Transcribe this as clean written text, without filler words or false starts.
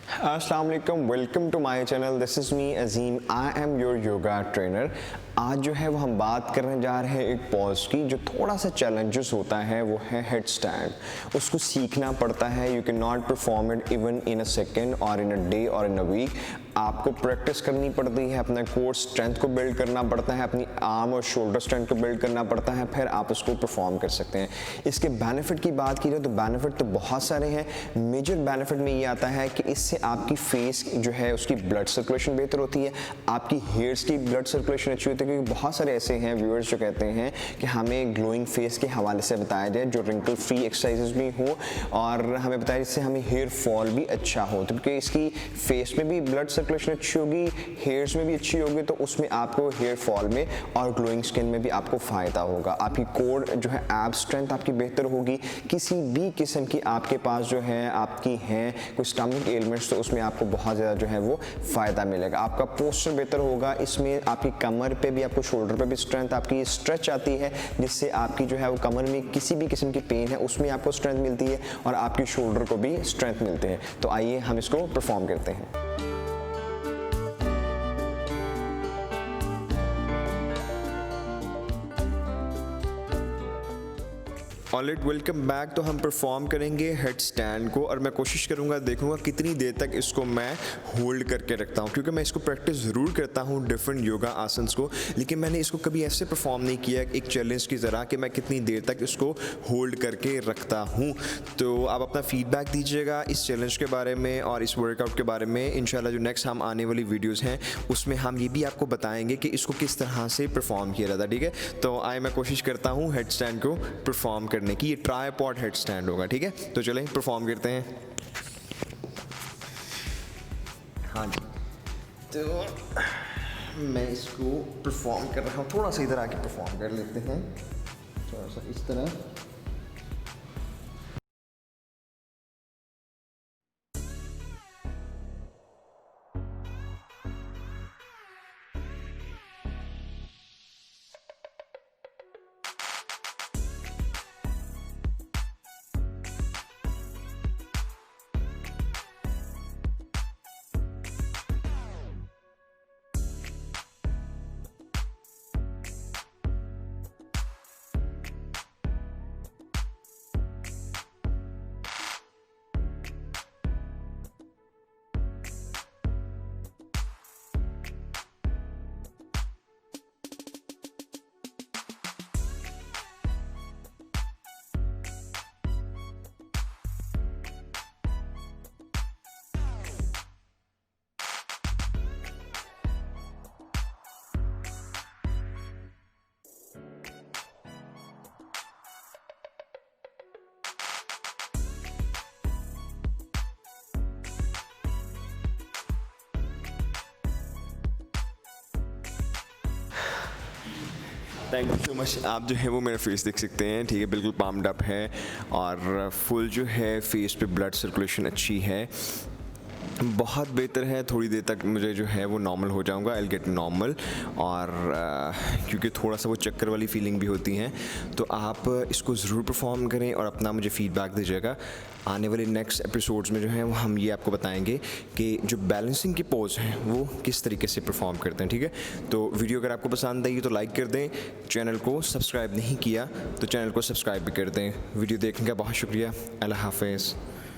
अस्सलाम वालेकुम, welcome to my channel. This is me Azeem, I am your yoga trainer. आज जो है वो हम बात करने जा रहे हैं एक पॉज की जो थोड़ा सा चैलेंजेस होता है, वो है हेड स्टैंड। उसको सीखना पड़ता है। You can not perform it even in a second और इन अ डे और इन अ वीक। आपको प्रैक्टिस करनी पड़ती है, अपना कोर स्ट्रेंथ को बिल्ड करना पड़ता है, अपनी आर्म और शोल्डर स्ट्रेंथ को बिल्ड करना पड़ता है, फिर आप उसको परफॉर्म कर सकते हैं। इसके बेनिफिट की बात की जाए तो बेनिफिट तो बहुत सारे हैं। मेजर बेनिफिट में ये आता है कि इससे आपकी फेस जो है उसकी ब्लड सर्कुलेशन बेहतर होती है, आपकी हेयर्स की ब्लड सर्कुलेशन अच्छी होती है। क्योंकि बहुत सारे ऐसे हैं व्यूअर्स जो कहते हैं कि हमें ग्लोइंग फेस के हवाले से बताया जाए जो रिंकल फ्री एक्सरसाइजेज भी हो, और हमें बताया जिससे हमें हेयर फॉल भी अच्छा हो। तो क्योंकि इसकी फेस में भी ब्लड सर्कुलेशन अच्छी होगी, हेयर्स में भी अच्छी होगी, तो उसमें आपको हेयर फॉल में और ग्लोइंग स्किन में भी आपको फ़ायदा होगा। आपकी कोर जो है एब स्ट्रेंथ आपकी बेहतर होगी। किसी भी किस्म की आपके पास जो है आपकी हैं कोई स्टमक एलिमेंट्स, तो उसमें आपको बहुत ज़्यादा जो है वो फ़ायदा मिलेगा। आपका पोस्चर बेहतर होगा। इसमें आपकी कमर पे भी, आपको शोल्डर पे भी स्ट्रेंथ आपकी स्ट्रेच आती है, जिससे आपकी जो है वो कमर में किसी भी किस्म की पेन है उसमें आपको स्ट्रेंथ मिलती है और आपकी शोल्डर को भी स्ट्रेंथ मिलते हैं। तो आइए हम इसको परफॉर्म करते हैं। Alright, welcome back. तो हम परफॉर्म करेंगे हेड स्टैंड को, और मैं कोशिश करूंगा, देखूंगा कितनी देर तक इसको मैं होल्ड करके रखता हूं, क्योंकि मैं इसको प्रैक्टिस ज़रूर करता हूं डिफरेंट योगा आसन्स को, लेकिन मैंने इसको कभी ऐसे परफॉर्म नहीं किया एक चैलेंज की तरह कि मैं कितनी देर तक इसको होल्ड करके रखता हूं। तो आप अपना फीडबैक दीजिएगा इस चैलेंज के बारे में और इस वर्कआउट के बारे में। इंशाल्लाह जो नेक्स्ट हम आने वाली वीडियोज़ हैं उसमें हम ये भी आपको बताएंगे कि इसको किस तरह से परफॉर्म किया जाता है। ठीक है, तो आए मैं कोशिश करता हूँ हेड स्टैंड को परफॉर्म करने की। ये ट्राइपॉड हेड स्टैंड होगा। ठीक है, तो चलें परफॉर्म करते हैं। हाँ जी, तो मैं इसको परफॉर्म कर रहा हूँ। थोड़ा सा इधर आके परफॉर्म कर लेते हैं, थोड़ा सा इस तरह। Thank you so much. आप जो है वो मेरा फेस देख सकते हैं। ठीक है, बिल्कुल पाम्ड अप है और फुल जो है फेस पे ब्लड सर्कुलेशन अच्छी है, बहुत बेहतर है। थोड़ी देर तक मुझे जो है वो नॉर्मल हो जाऊंगा, आई विल गेट नॉर्मल। और क्योंकि थोड़ा सा वो चक्कर वाली फीलिंग भी होती हैं, तो आप इसको ज़रूर परफॉर्म करें और अपना मुझे फ़ीडबैक दीजिएगा। आने वाले नेक्स्ट एपिसोड्स में जो है वो हम ये आपको बताएंगे कि जो बैलेंसिंग की पोज हैं वो किस तरीके से परफॉर्म करते हैं। ठीक है, तो वीडियो अगर आपको पसंद आई तो लाइक कर दें, चैनल को सब्सक्राइब नहीं किया तो चैनल को सब्सक्राइब भी कर दें। वीडियो देखने का बहुत शुक्रिया। अल्लाह हाफ़िज़।